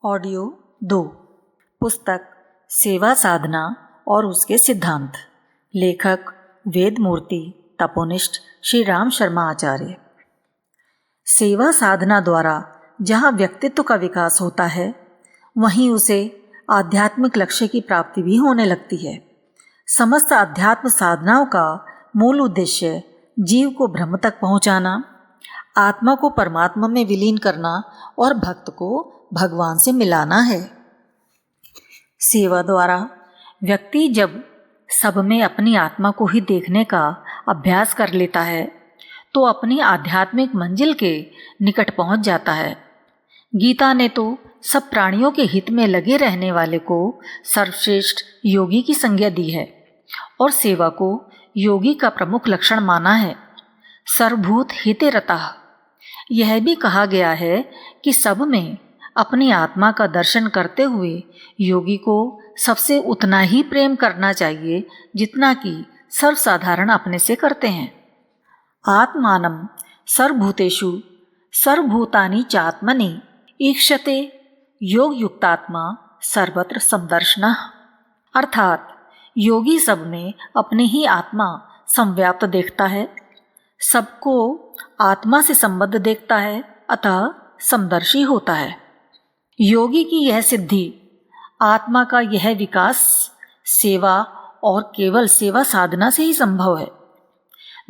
Audio 2। पुस्तक सेवा साधना और उसके सिद्धांत। लेखक वेदमूर्ति तपोनिष्ठ श्री राम शर्मा आचार्य। सेवा साधना द्वारा जहाँ व्यक्तित्व का विकास होता है, वहीं उसे आध्यात्मिक लक्ष्य की प्राप्ति भी होने लगती है। समस्त अध्यात्म साधनाओं का मूल उद्देश्य जीव को ब्रह्म तक पहुँचाना, आत्मा को परमात्मा में विलीन करना और भक्त को भगवान से मिलाना है। सेवा द्वारा व्यक्ति जब सब में अपनी आत्मा को ही देखने का अभ्यास कर लेता है, तो अपनी आध्यात्मिक मंजिल के निकट पहुंच जाता है। गीता ने तो सब प्राणियों के हित में लगे रहने वाले को सर्वश्रेष्ठ योगी की संज्ञा दी है और सेवा को योगी का प्रमुख लक्षण माना है। सर्वभूत हिते रतः। यह भी कहा गया है कि सब में अपनी आत्मा का दर्शन करते हुए योगी को सबसे उतना ही प्रेम करना चाहिए जितना कि सर्वसाधारण अपने से करते हैं। आत्मानं सर्वभूतेषु सर्वभूतानि चात्मनि ईक्षते योग युक्तात्मा सर्वत्र समदर्शनः। अर्थात योगी सब में अपनी ही आत्मा संव्याप्त देखता है, सबको आत्मा से संबद्ध देखता है, अतः समदर्शी होता है। योगी की यह सिद्धि, आत्मा का यह विकास सेवा और केवल सेवा साधना से ही संभव है।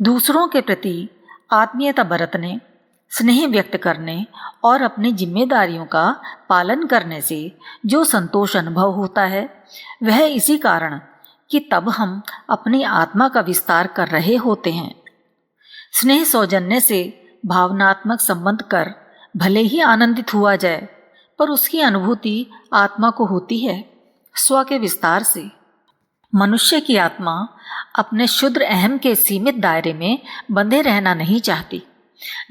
दूसरों के प्रति आत्मीयता बरतने, स्नेह व्यक्त करने और अपनी जिम्मेदारियों का पालन करने से जो संतोष अनुभव होता है, वह इसी कारण कि तब हम अपनी आत्मा का विस्तार कर रहे होते हैं। स्नेह सौजन्य से भावनात्मक संबंध कर भले ही आनंदित हुआ जाए, पर उसकी अनुभूति आत्मा को होती है स्व के विस्तार से। मनुष्य की आत्मा अपने क्षुद्र अहम के सीमित दायरे में बंधे रहना नहीं चाहती।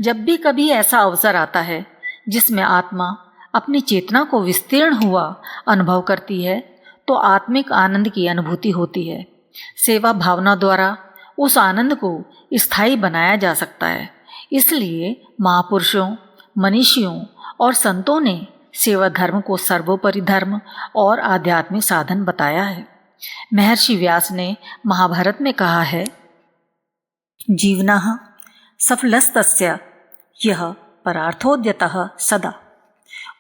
जब भी कभी ऐसा अवसर आता है जिसमें आत्मा अपनी चेतना को विस्तीर्ण हुआ अनुभव करती है, तो आत्मिक आनंद की अनुभूति होती है। सेवा भावना द्वारा उस आनंद को स्थायी बनाया जा सकता है। इसलिए महापुरुषों, मनीषियों और संतों ने सेवा धर्म को सर्वोपरि धर्म और आध्यात्मिक साधन बताया है। महर्षि व्यास ने महाभारत में कहा है, जीवनः सफलस्तस्य यह परार्थोद्यतः सदा।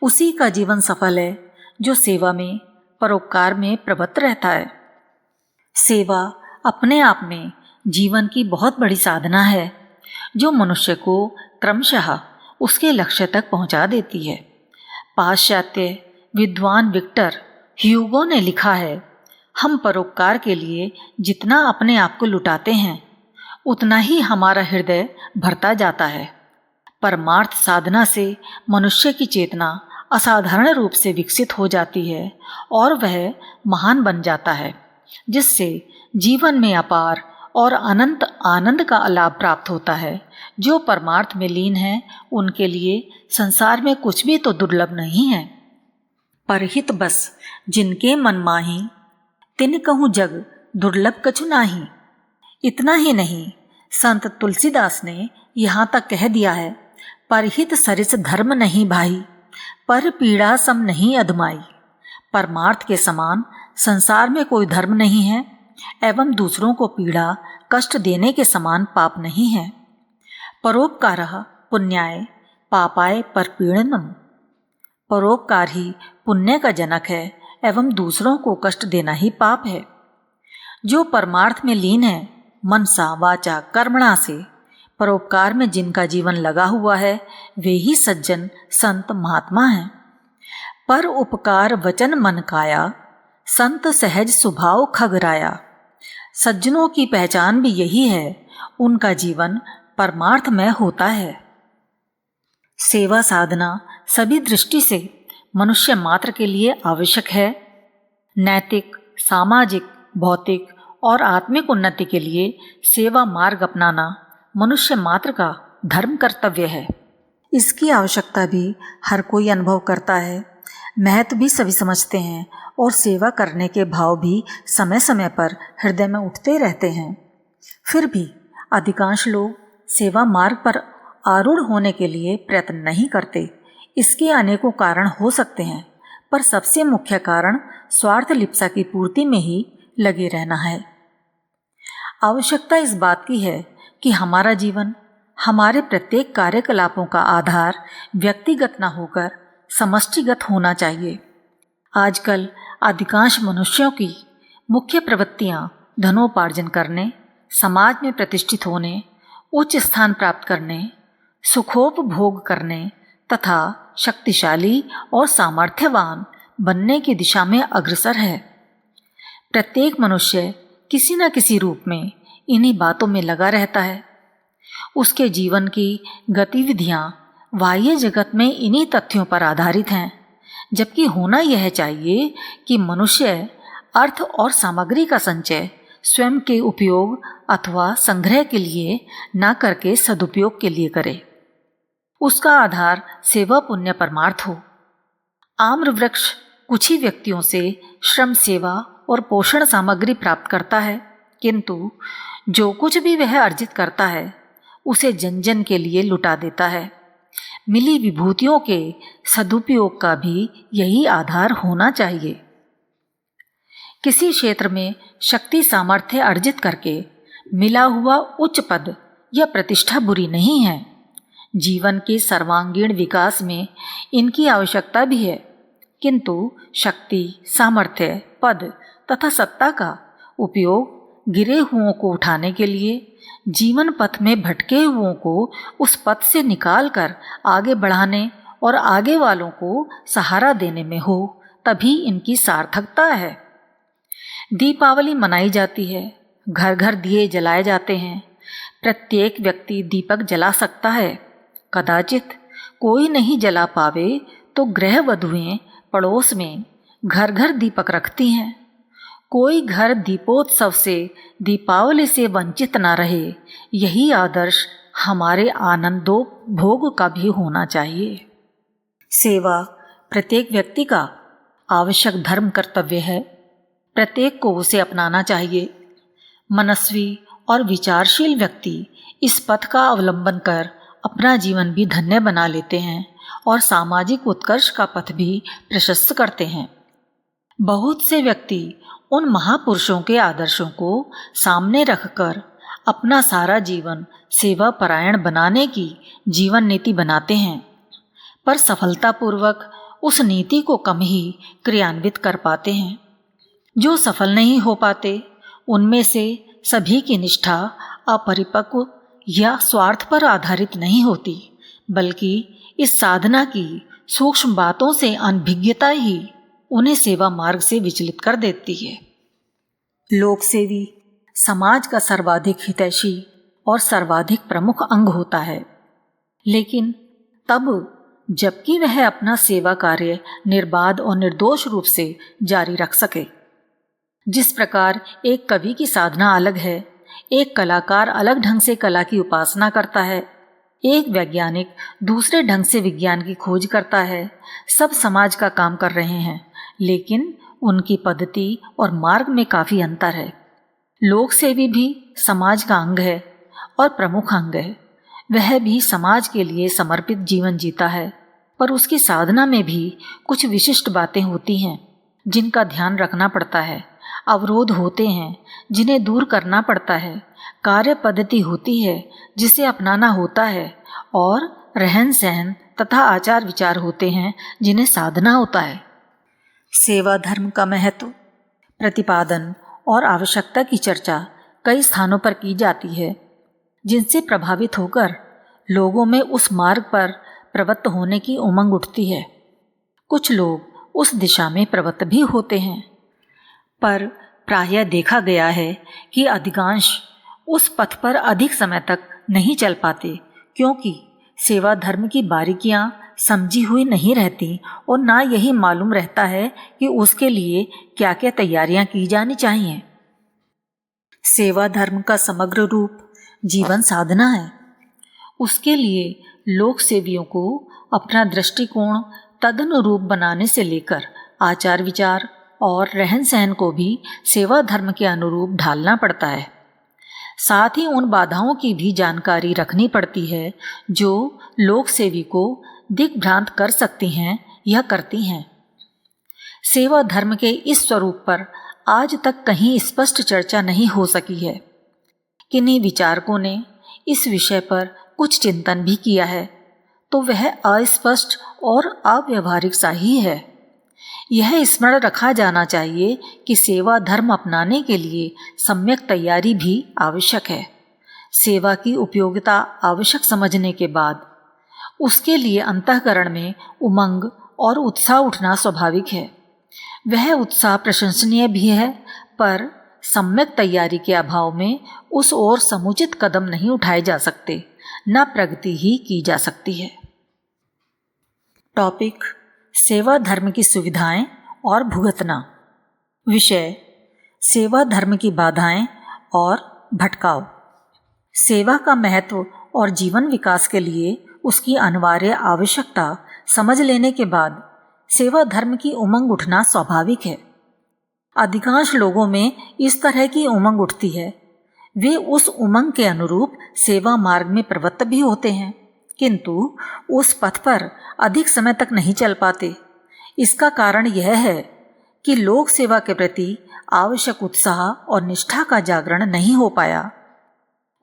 उसी का जीवन सफल है जो सेवा में, परोपकार में प्रवृत्त रहता है। सेवा अपने आप में जीवन की बहुत बड़ी साधना है, जो मनुष्य को क्रमशः उसके लक्ष्य तक पहुंचा देती है। पाश्चात्य विद्वान विक्टर ह्यूगो ने लिखा है, हम परोपकार के लिए जितना अपने आप को लुटाते हैं, उतना ही हमारा हृदय भरता जाता है। परमार्थ साधना से मनुष्य की चेतना असाधारण रूप से विकसित हो जाती है और वह महान बन जाता है, जिससे जीवन में अपार और अनंत आनंद का लाभ प्राप्त होता है। जो परमार्थ में लीन है, उनके लिए संसार में कुछ भी तो दुर्लभ नहीं है। परहित बस जिनके मन माही, तिन कहूँ जग दुर्लभ कछु नाही। इतना ही नहीं, संत तुलसीदास ने यहाँ तक कह दिया है, परहित सरिस धर्म नहीं भाई, पर पीड़ा सम नहीं अधमाई। परमार्थ के समान संसार में कोई धर्म नहीं है, एवं दूसरों को पीड़ा कष्ट देने के समान पाप नहीं है। परोपकारः पुण्याय पापाय परपीड़नम। परोपकार ही पुण्य का जनक है एवं दूसरों को कष्ट देना ही पाप है। जो परमार्थ में लीन है, मनसा वाचा कर्मणा से, परोपकार में जिनका जीवन लगा हुआ है, वे ही सज्जन संत महात्मा हैं। पर उपकार वचन मन काया, संत सहज स्वभाव खगराया। सज्जनों की पहचान भी यही है, उनका जीवन परमार्थमय होता है। सेवा साधना सभी दृष्टि से मनुष्य मात्र के लिए आवश्यक है। नैतिक, सामाजिक, भौतिक और आत्मिक उन्नति के लिए सेवा मार्ग अपनाना मनुष्य मात्र का धर्म कर्तव्य है। इसकी आवश्यकता भी हर कोई अनुभव करता है, महत्व भी सभी समझते हैं और सेवा करने के भाव भी समय समय पर हृदय में उठते रहते हैं। फिर भी अधिकांश लोग सेवा मार्ग पर आरूढ़ होने के लिए प्रयत्न नहीं करते। इसके अनेकों कारण हो सकते हैं, पर सबसे मुख्य कारण स्वार्थ लिप्सा की पूर्ति में ही लगे रहना है। आवश्यकता इस बात की है कि हमारा जीवन, हमारे प्रत्येक कार्यकलापों का आधार व्यक्तिगत न होकर समष्टिगत होना चाहिए। आजकल अधिकांश मनुष्यों की मुख्य प्रवृत्तियां धनोपार्जन करने, समाज में प्रतिष्ठित होने, उच्च स्थान प्राप्त करने, सुखोपभोग करने तथा शक्तिशाली और सामर्थ्यवान बनने की दिशा में अग्रसर है। प्रत्येक मनुष्य किसी न किसी रूप में इन्हीं बातों में लगा रहता है। उसके जीवन की गतिविधियां बाह्य जगत में इन्हीं तथ्यों पर आधारित हैं, जबकि होना यह चाहिए कि मनुष्य अर्थ और सामग्री का संचय स्वयं के उपयोग अथवा संग्रह के लिए न करके सदुपयोग के लिए करे। उसका आधार सेवा पुण्य परमार्थ हो। आम्र वृक्ष कुछ ही व्यक्तियों से श्रम, सेवा और पोषण सामग्री प्राप्त करता है, किंतु जो कुछ भी वह अर्जित करता है उसे जन जन के लिए लुटा देता है। मिली विभूतियों के सदुपयोग का भी यही आधार होना चाहिए। किसी क्षेत्र में शक्ति सामर्थ्य अर्जित करके मिला हुआ उच्च पद या प्रतिष्ठा बुरी नहीं है। जीवन के सर्वांगीण विकास में इनकी आवश्यकता भी है, किंतु शक्ति, सामर्थ्य, पद तथा सत्ता का उपयोग गिरे हुओं को उठाने के लिए, जीवन पथ में भटके हुओं को उस पथ से निकालकर आगे बढ़ाने और आगे वालों को सहारा देने में हो, तभी इनकी सार्थकता है। दीपावली मनाई जाती है, घर घर दिए जलाए जाते हैं। प्रत्येक व्यक्ति दीपक जला सकता है। कदाचित कोई नहीं जला पावे तो गृह वधुएं पड़ोस में घर घर दीपक रखती हैं। कोई घर दीपोत्सव से, दीपावली से वंचित न रहे, यही आदर्श हमारे आनंदोपभोग का भी होना चाहिए। सेवा प्रत्येक व्यक्ति का आवश्यक धर्म कर्तव्य है। प्रत्येक को उसे अपनाना चाहिए। मनस्वी और विचारशील व्यक्ति इस पथ का अवलंबन कर अपना जीवन भी धन्य बना लेते हैं और सामाजिक उत्कर्ष का पथ भी प्रशस्त करते हैं। बहुत से व्यक्ति उन महापुरुषों के आदर्शों को सामने रखकर अपना सारा जीवन सेवा परायण बनाने की जीवन नीति बनाते हैं, पर सफलतापूर्वक उस नीति को कम ही क्रियान्वित कर पाते हैं। जो सफल नहीं हो पाते उनमें से सभी की निष्ठा अपरिपक्व या स्वार्थ पर आधारित नहीं होती, बल्कि इस साधना की सूक्ष्म बातों से अनभिज्ञता ही उन्हें सेवा मार्ग से विचलित कर देती है। लोकसेवी समाज का सर्वाधिक हितैषी और सर्वाधिक प्रमुख अंग होता है, लेकिन तब जबकि वह अपना सेवा कार्य निर्बाध और निर्दोष रूप से जारी रख सके। जिस प्रकार एक कवि की साधना अलग है, एक कलाकार अलग ढंग से कला की उपासना करता है, एक वैज्ञानिक दूसरे ढंग से विज्ञान की खोज करता है, सब समाज का काम कर रहे हैं, लेकिन उनकी पद्धति और मार्ग में काफ़ी अंतर है। लोकसेवी भी समाज का अंग है और प्रमुख अंग है। वह भी समाज के लिए समर्पित जीवन जीता है, पर उसकी साधना में भी कुछ विशिष्ट बातें होती हैं जिनका ध्यान रखना पड़ता है। अवरोध होते हैं जिन्हें दूर करना पड़ता है। कार्य पद्धति होती है जिसे अपनाना होता है, और रहन सहन तथा आचार विचार होते हैं जिन्हें साधना होता है। सेवा धर्म का महत्व, प्रतिपादन और आवश्यकता की चर्चा कई स्थानों पर की जाती है, जिनसे प्रभावित होकर लोगों में उस मार्ग पर प्रवृत्त होने की उमंग उठती है। कुछ लोग उस दिशा में प्रवृत्त भी होते हैं, पर प्रायः देखा गया है कि अधिकांश उस पथ पर अधिक समय तक नहीं चल पाते, क्योंकि सेवा धर्म की बारीकियां समझी हुई नहीं रहती और ना यही मालूम रहता है कि उसके लिए क्या क्या तैयारियां की जानी चाहिए। सेवा धर्म का समग्र रूप जीवन साधना है। उसके लिए लोक सेवियों को अपना दृष्टिकोण तदनुरूप बनाने से लेकर आचार विचार और रहन सहन को भी सेवा धर्म के अनुरूप ढालना पड़ता है। साथ ही उन बाधाओं की भी जानकारी रखनी पड़ती है जो लोक सेवी को दिग्भ्रांत कर सकती हैं या करती हैं। सेवा धर्म के इस स्वरूप पर आज तक कहीं स्पष्ट चर्चा नहीं हो सकी है। किन्हीं विचारकों ने इस विषय पर कुछ चिंतन भी किया है, तो वह अस्पष्ट और अव्यवहारिक सा ही है। यह स्मरण रखा जाना चाहिए कि सेवा धर्म अपनाने के लिए सम्यक तैयारी भी आवश्यक है। सेवा की उपयोगिता आवश्यक समझने के बाद उसके लिए अंतःकरण में उमंग और उत्साह उठना स्वाभाविक है। वह उत्साह प्रशंसनीय भी है, पर सम्यक तैयारी के अभाव में उस ओर समुचित कदम नहीं उठाए जा सकते, न प्रगति ही की जा सकती है। टॉपिक: सेवा धर्म की सुविधाएं और भुगतना। विषय: सेवा धर्म की बाधाएं और भटकाव। सेवा का महत्व और जीवन विकास के लिए उसकी अनिवार्य आवश्यकता समझ लेने के बाद सेवा धर्म की उमंग उठना स्वाभाविक है। अधिकांश लोगों में इस तरह की उमंग उठती है। वे उस उमंग के अनुरूप सेवा मार्ग में प्रवृत्त भी होते हैं, किंतु उस पथ पर अधिक समय तक नहीं चल पाते। इसका कारण यह है कि लोक सेवा के प्रति आवश्यक उत्साह और निष्ठा का जागरण नहीं हो पाया।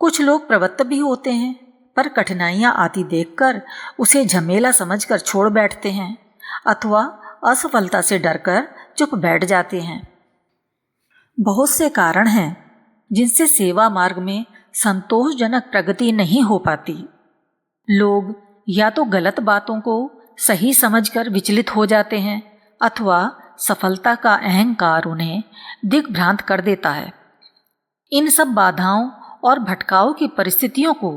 कुछ लोग प्रवृत्त भी होते हैं, पर कठिनाइयां आती देखकर उसे झमेला समझकर छोड़ बैठते हैं अथवा असफलता से डरकर चुप बैठ जाते हैं। बहुत से कारण हैं जिनसे सेवा मार्ग में संतोषजनक प्रगति नहीं हो पाती। लोग या तो गलत बातों को सही समझकर विचलित हो जाते हैं अथवा सफलता का अहंकार उन्हें दिग्भ्रांत कर देता है। इन सब बाधाओं और भटकाव की परिस्थितियों को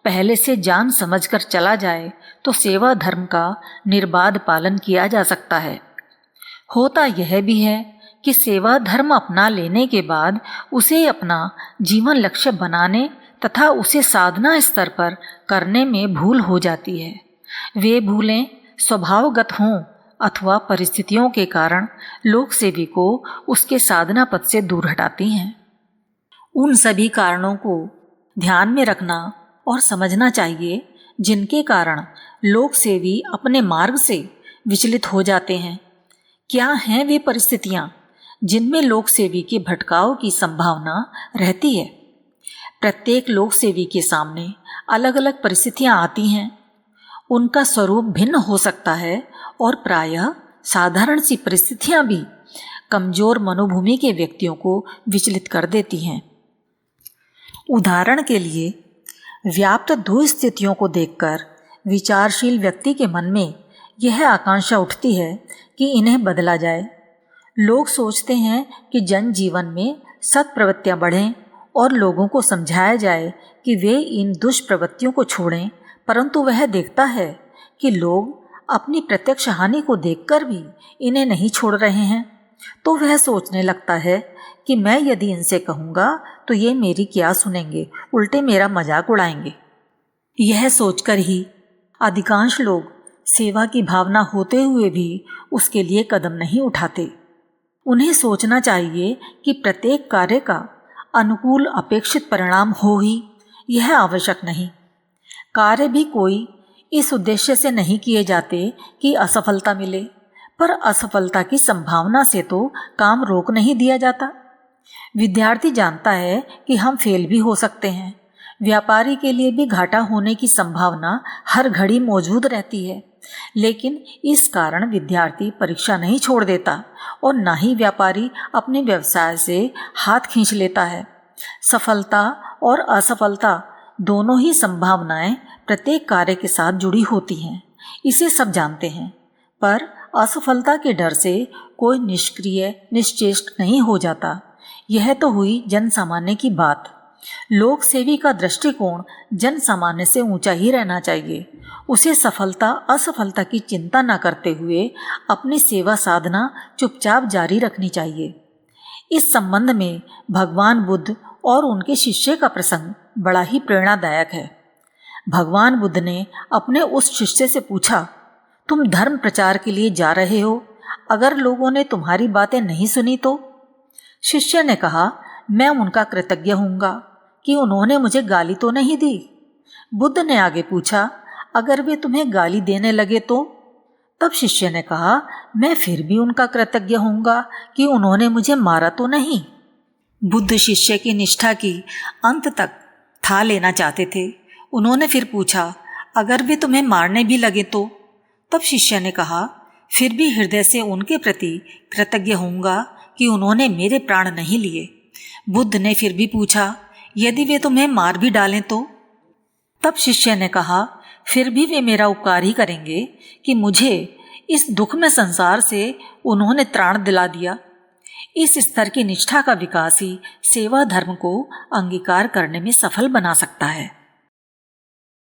पहले से जान समझकर चला जाए तो सेवा धर्म का निर्बाध पालन किया जा सकता है। होता यह भी है कि सेवा धर्म अपना लेने के बाद उसे अपना जीवन लक्ष्य बनाने तथा उसे साधना स्तर पर करने में भूल हो जाती है। वे भूलें स्वभावगत हों अथवा परिस्थितियों के कारण लोक सेवी को उसके साधना पथ से दूर हटाती हैं। उन सभी कारणों को ध्यान में रखना और समझना चाहिए जिनके कारण लोक सेवी अपने मार्ग से विचलित हो जाते हैं। क्या हैं वे परिस्थितियां जिनमें लोक सेवी के भटकाव की संभावना रहती है? प्रत्येक लोक सेवी के सामने अलग अलग परिस्थितियां आती हैं। उनका स्वरूप भिन्न हो सकता है और प्रायः साधारण सी परिस्थितियां भी कमजोर मनोभूमि के व्यक्तियों को विचलित कर देती हैं। उदाहरण के लिए, व्याप्त दो स्थितियों को देखकर विचारशील व्यक्ति के मन में यह आकांक्षा उठती है कि इन्हें बदला जाए। लोग सोचते हैं कि जनजीवन में सत्प्रवृत्तियां बढ़ें और लोगों को समझाया जाए कि वे इन दुष्प्रवृत्तियों को छोड़ें, परंतु वह देखता है कि लोग अपनी प्रत्यक्ष हानि को देखकर भी इन्हें नहीं छोड़ रहे हैं, तो वह सोचने लगता है कि मैं यदि इनसे कहूँगा तो ये मेरी क्या सुनेंगे, उल्टे मेरा मजाक उड़ाएंगे। यह सोचकर ही अधिकांश लोग सेवा की भावना होते हुए भी उसके लिए कदम नहीं उठाते। उन्हें सोचना चाहिए कि प्रत्येक कार्य का अनुकूल अपेक्षित परिणाम हो ही, यह आवश्यक नहीं। कार्य भी कोई इस उद्देश्य से नहीं किए जाते कि असफलता मिले, पर असफलता की संभावना से तो काम रोक नहीं दिया जाता। विद्यार्थी जानता है कि हम फेल भी हो सकते हैं। व्यापारी के लिए भी घाटा होने की संभावना हर घड़ी मौजूद रहती है, लेकिन इस कारण विद्यार्थी परीक्षा नहीं छोड़ देता और ना ही व्यापारी अपने व्यवसाय से हाथ खींच लेता है। सफलता और असफलता दोनों ही संभावनाएं प्रत्येक कार्य के साथ जुड़ी होती हैं, इसे सब जानते हैं, पर असफलता के डर से कोई निष्क्रिय निश्चेष्ट नहीं हो जाता। यह तो हुई जन सामान्य की बात। लोक सेवी का दृष्टिकोण जन सामान्य से ऊंचा ही रहना चाहिए। उसे सफलता असफलता की चिंता न करते हुए अपनी सेवा साधना चुपचाप जारी रखनी चाहिए। इस संबंध में भगवान बुद्ध और उनके शिष्य का प्रसंग बड़ा ही प्रेरणादायक है। भगवान बुद्ध ने अपने उस शिष्य से पूछा, तुम धर्म प्रचार के लिए जा रहे हो, अगर लोगों ने तुम्हारी बातें नहीं सुनी तो? शिष्य ने कहा, मैं उनका कृतज्ञ होऊंगा कि उन्होंने मुझे गाली तो नहीं दी। बुद्ध ने आगे पूछा, अगर वे तुम्हें गाली देने लगे तो? तब शिष्य ने कहा, मैं फिर भी उनका कृतज्ञ होऊंगा कि उन्होंने मुझे मारा तो नहीं। बुद्ध शिष्य की निष्ठा की अंत तक था लेना चाहते थे। उन्होंने फिर पूछा, अगर वे तुम्हें मारने भी लगे तो? तब शिष्य ने कहा, फिर भी हृदय से उनके प्रति कृतज्ञ होऊंगा कि उन्होंने मेरे प्राण नहीं लिए। बुद्ध ने फिर भी पूछा, यदि वे तुम्हें मार भी डालें तो? तब शिष्य ने कहा, फिर भी वे मेरा उपकार ही करेंगे कि मुझे इस दुख में संसार से उन्होंने त्राण दिला दिया। इस स्तर की निष्ठा का विकास ही सेवा धर्म को अंगीकार करने में सफल बना सकता है।